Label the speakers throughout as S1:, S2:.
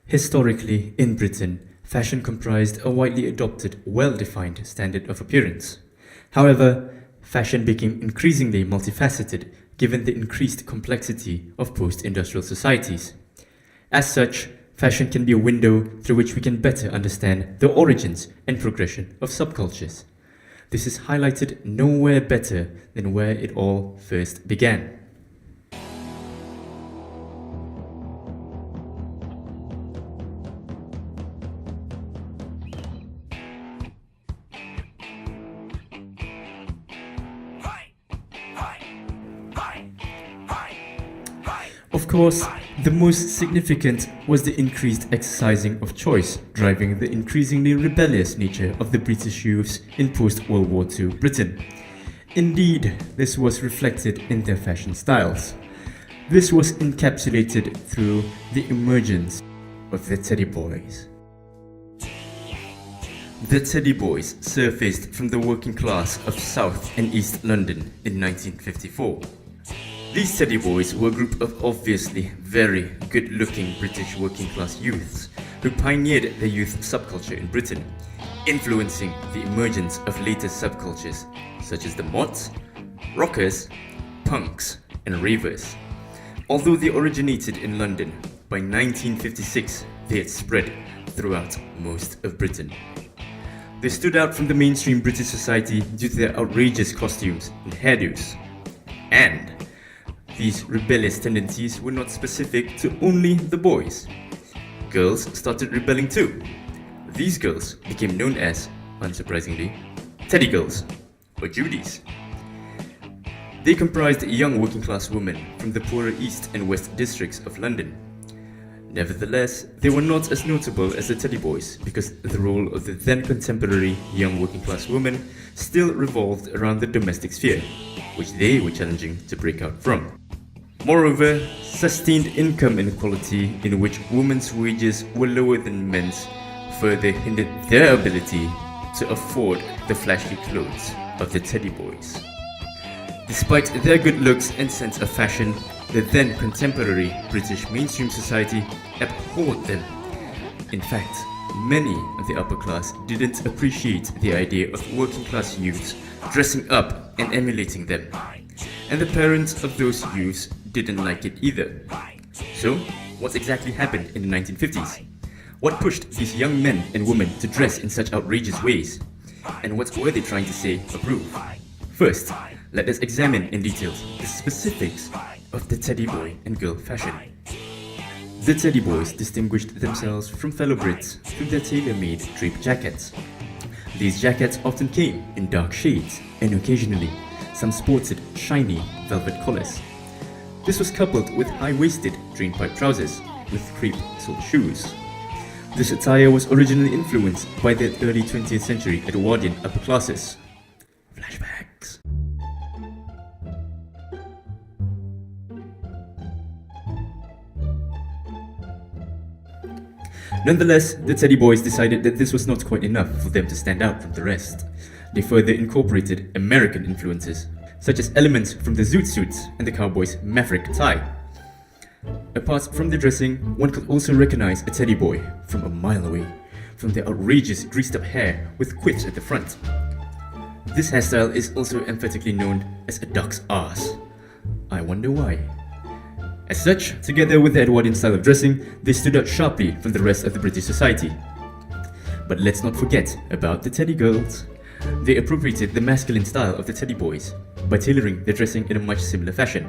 S1: Historically, in Britain, fashion comprised a widely adopted, well-defined standard of appearance. However, fashion became increasingly multifaceted given the increased complexity of post-industrial societies. As such, fashion can be a window through which we can better understand the origins and progression of subcultures. This is highlighted nowhere better than where it all first began. Of course, the most significant was the increased exercising of choice, driving the increasingly rebellious nature of the British youths in post-World War II Britain. Indeed, this was reflected in their fashion styles. This was encapsulated through the emergence of the Teddy Boys. The Teddy Boys surfaced from the working class of South and East London in 1954. These Teddy Boys were a group of obviously very good-looking British working-class youths who pioneered the youth subculture in Britain, influencing the emergence of later subcultures such as the mods, rockers, punks, and ravers. Although they originated in London, by 1956 they had spread throughout most of Britain. They stood out from the mainstream British society due to their outrageous costumes and hairdos. And these rebellious tendencies were not specific to only the boys. Girls started rebelling too. These girls became known as, unsurprisingly, Teddy Girls, or Judies. They comprised young working-class women from the poorer East and West districts of London. Nevertheless, they were not as notable as the Teddy Boys because the role of the then contemporary young working-class woman still revolved around the domestic sphere, which they were challenging to break out from. Moreover, sustained income inequality in which women's wages were lower than men's further hindered their ability to afford the flashy clothes of the Teddy Boys. Despite their good looks and sense of fashion, the then contemporary British mainstream society abhorred them. In fact, many of the upper class didn't appreciate the idea of working class youths dressing up and emulating them. And the parents of those youths didn't like it either. So, what exactly happened in the 1950s? What pushed these young men and women to dress in such outrageous ways? And what were they trying to say or prove? First, let us examine in detail the specifics of the Teddy Boy and girl fashion. The Teddy Boys distinguished themselves from fellow Brits through their tailor-made draped jackets. These jackets often came in dark shades, and occasionally, some sported shiny velvet collars. This was coupled with high-waisted drainpipe trousers with crepe-soled shoes. This attire was originally influenced by the early 20th century Edwardian upper classes. Flashbacks. Nonetheless, the Teddy Boys decided that this was not quite enough for them to stand out from the rest. They further incorporated American influences, such as elements from the zoot suits and the cowboy's maverick tie. Apart from the dressing, one could also recognize a Teddy Boy from a mile away, from their outrageous greased-up hair with quiffs at the front. This hairstyle is also emphatically known as a duck's arse. I wonder why. As such, together with the Edwardian style of dressing, they stood out sharply from the rest of the British society. But let's not forget about the Teddy Girls. They appropriated the masculine style of the Teddy Boys by tailoring their dressing in a much similar fashion.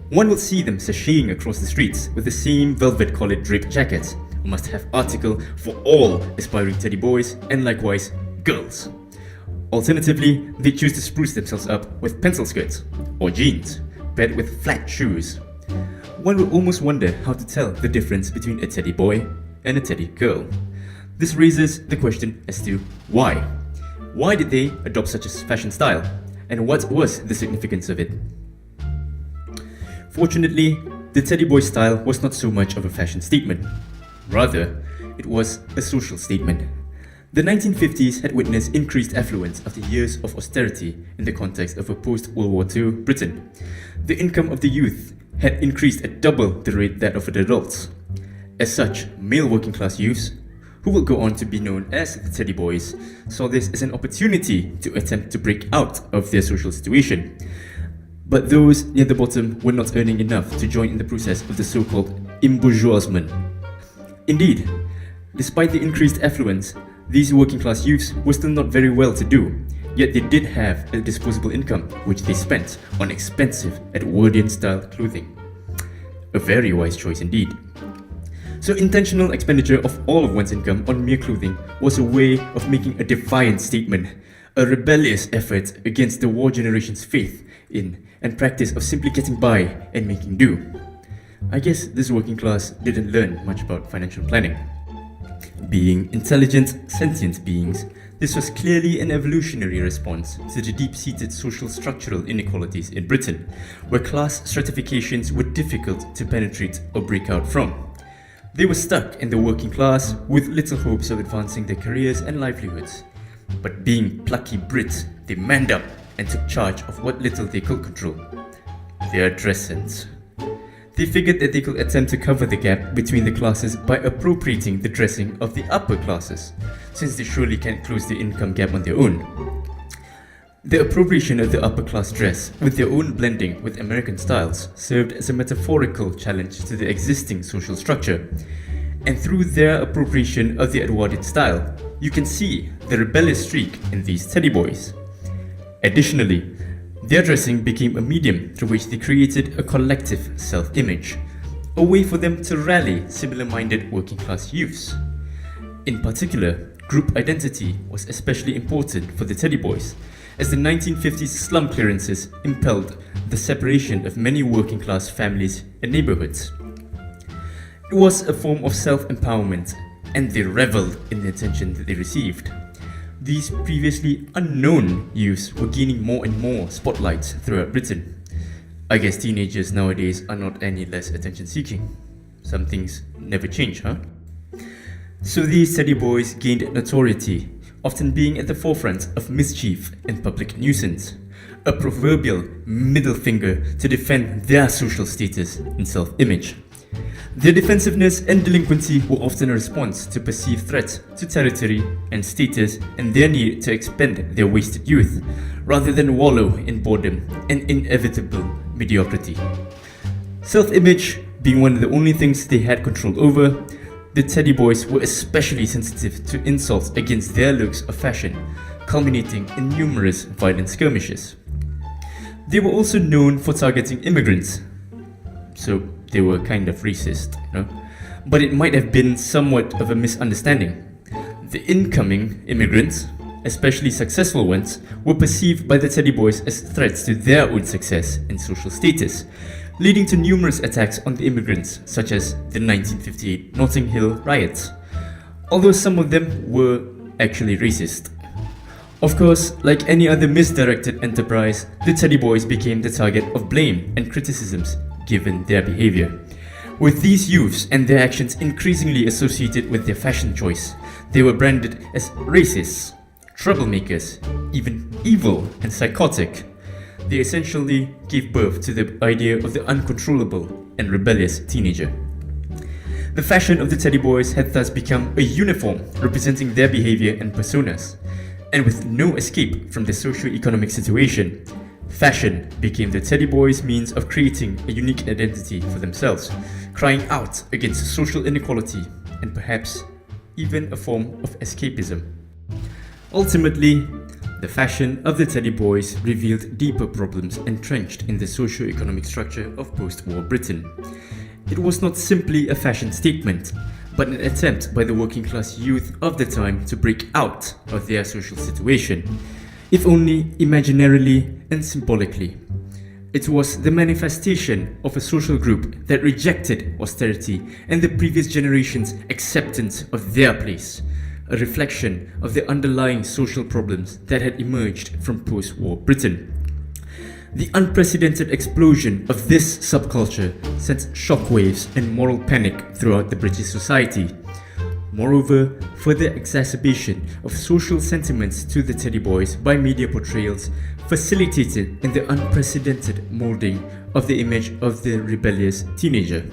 S1: One will see them sashaying across the streets with the same velvet-collared draped jackets, a must-have article for all aspiring Teddy Boys and likewise girls. Alternatively, they choose to spruce themselves up with pencil skirts or jeans paired with flat shoes. One will almost wonder how to tell the difference between a Teddy Boy and a Teddy Girl. This raises the question as to why. Why did they adopt such a fashion style? And what was the significance of it? Fortunately, the Teddy Boy style was not so much of a fashion statement. Rather, it was a social statement. The 1950s had witnessed increased affluence after years of austerity in the context of a post-World War II Britain. The income of the youth had increased at double the rate that of the adults. As such, male working class youths, who will go on to be known as the Teddy Boys, saw this as an opportunity to attempt to break out of their social situation. But those near the bottom were not earning enough to join in the process of the so-called embourgeoisement. Indeed, despite the increased affluence, these working class youths were still not very well to do, yet they did have a disposable income which they spent on expensive Edwardian style clothing. A very wise choice indeed. So intentional expenditure of all of one's income on mere clothing was a way of making a defiant statement, a rebellious effort against the war generation's faith in and practice of simply getting by and making do. I guess this working class didn't learn much about financial planning. Being intelligent, sentient beings, this was clearly an evolutionary response to the deep-seated social structural inequalities in Britain, where class stratifications were difficult to penetrate or break out from. They were stuck in the working class with little hopes of advancing their careers and livelihoods. But being plucky Brits, they manned up and took charge of what little they could control: their dress sense. They figured that they could attempt to cover the gap between the classes by appropriating the dressing of the upper classes, since they surely can't close the income gap on their own. The appropriation of the upper class dress, with their own blending with American styles, served as a metaphorical challenge to the existing social structure. And through their appropriation of the Edwardian style, you can see the rebellious streak in these Teddy Boys. Additionally, their dressing became a medium through which they created a collective self-image, a way for them to rally similar-minded working-class youths. In particular, group identity was especially important for the Teddy Boys, as the 1950s slum clearances impelled the separation of many working-class families and neighborhoods. It was a form of self-empowerment, and they reveled in the attention that they received. These previously unknown youths were gaining more and more spotlights throughout Britain. I guess teenagers nowadays are not any less attention-seeking. Some things never change, huh? So these Teddy Boys gained notoriety, often being at the forefront of mischief and public nuisance, a proverbial middle finger to defend their social status and self-image. Their defensiveness and delinquency were often a response to perceived threats to territory and status and their need to expend their wasted youth, rather than wallow in boredom and inevitable mediocrity. Self-image being one of the only things they had control over, the Teddy Boys were especially sensitive to insults against their looks of fashion, culminating in numerous violent skirmishes. They were also known for targeting immigrants, so they were kind of racist, but it might have been somewhat of a misunderstanding. The incoming immigrants, especially successful ones, were perceived by the Teddy Boys as threats to their own success and social status, leading to numerous attacks on the immigrants, such as the 1958 Notting Hill riots, although some of them were actually racist. Of course, like any other misdirected enterprise, the Teddy Boys became the target of blame and criticisms given their behavior. With these youths and their actions increasingly associated with their fashion choice, they were branded as racists, troublemakers, even evil and psychotic. They essentially gave birth to the idea of the uncontrollable and rebellious teenager. The fashion of the Teddy Boys had thus become a uniform representing their behavior and personas, and with no escape from the socio-economic situation, fashion became the Teddy Boys' means of creating a unique identity for themselves, crying out against social inequality and perhaps even a form of escapism. Ultimately, the fashion of the Teddy Boys revealed deeper problems entrenched in the socio-economic structure of post-war Britain. It was not simply a fashion statement, but an attempt by the working-class youth of the time to break out of their social situation, if only imaginarily and symbolically. It was the manifestation of a social group that rejected austerity and the previous generation's acceptance of their place, a reflection of the underlying social problems that had emerged from post-war Britain. The unprecedented explosion of this subculture sent shockwaves and moral panic throughout the British society. Moreover, further exacerbation of social sentiments to the Teddy Boys by media portrayals facilitated in the unprecedented molding of the image of the rebellious teenager.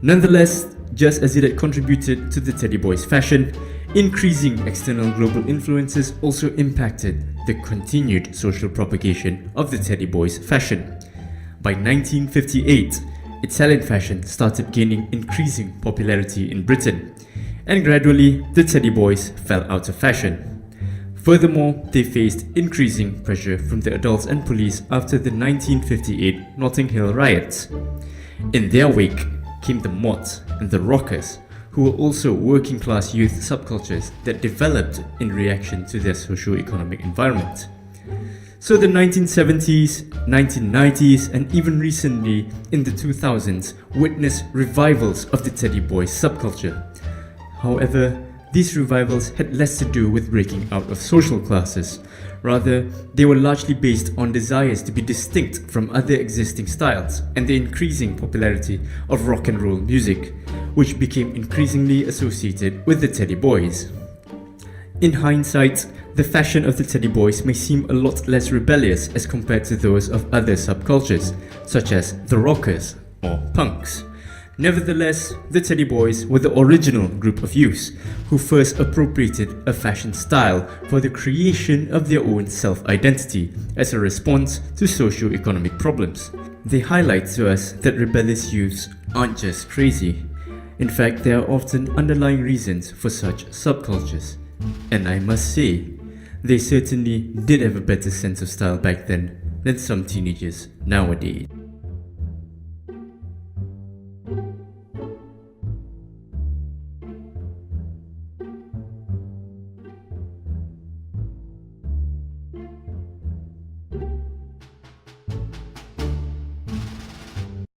S1: Nonetheless, just as it had contributed to the Teddy Boys' fashion, increasing external global influences also impacted the continued social propagation of the Teddy Boys' fashion. By 1958, Italian fashion started gaining increasing popularity in Britain, and gradually the Teddy Boys fell out of fashion. Furthermore, they faced increasing pressure from the adults and police after the 1958 Notting Hill riots. In their wake came the mods and the rockers, who were also working-class youth subcultures that developed in reaction to their socio-economic environment. So the 1970s, 1990s, and even recently in the 2000s witnessed revivals of the Teddy Boys subculture. However, these revivals had less to do with breaking out of social classes. Rather, they were largely based on desires to be distinct from other existing styles and the increasing popularity of rock and roll music, which became increasingly associated with the Teddy Boys. In hindsight, the fashion of the Teddy Boys may seem a lot less rebellious as compared to those of other subcultures, such as the rockers or punks. Nevertheless, the Teddy Boys were the original group of youths who first appropriated a fashion style for the creation of their own self-identity as a response to socio-economic problems. They highlight to us that rebellious youths aren't just crazy. In fact, there are often underlying reasons for such subcultures. And I must say, they certainly did have a better sense of style back then than some teenagers nowadays.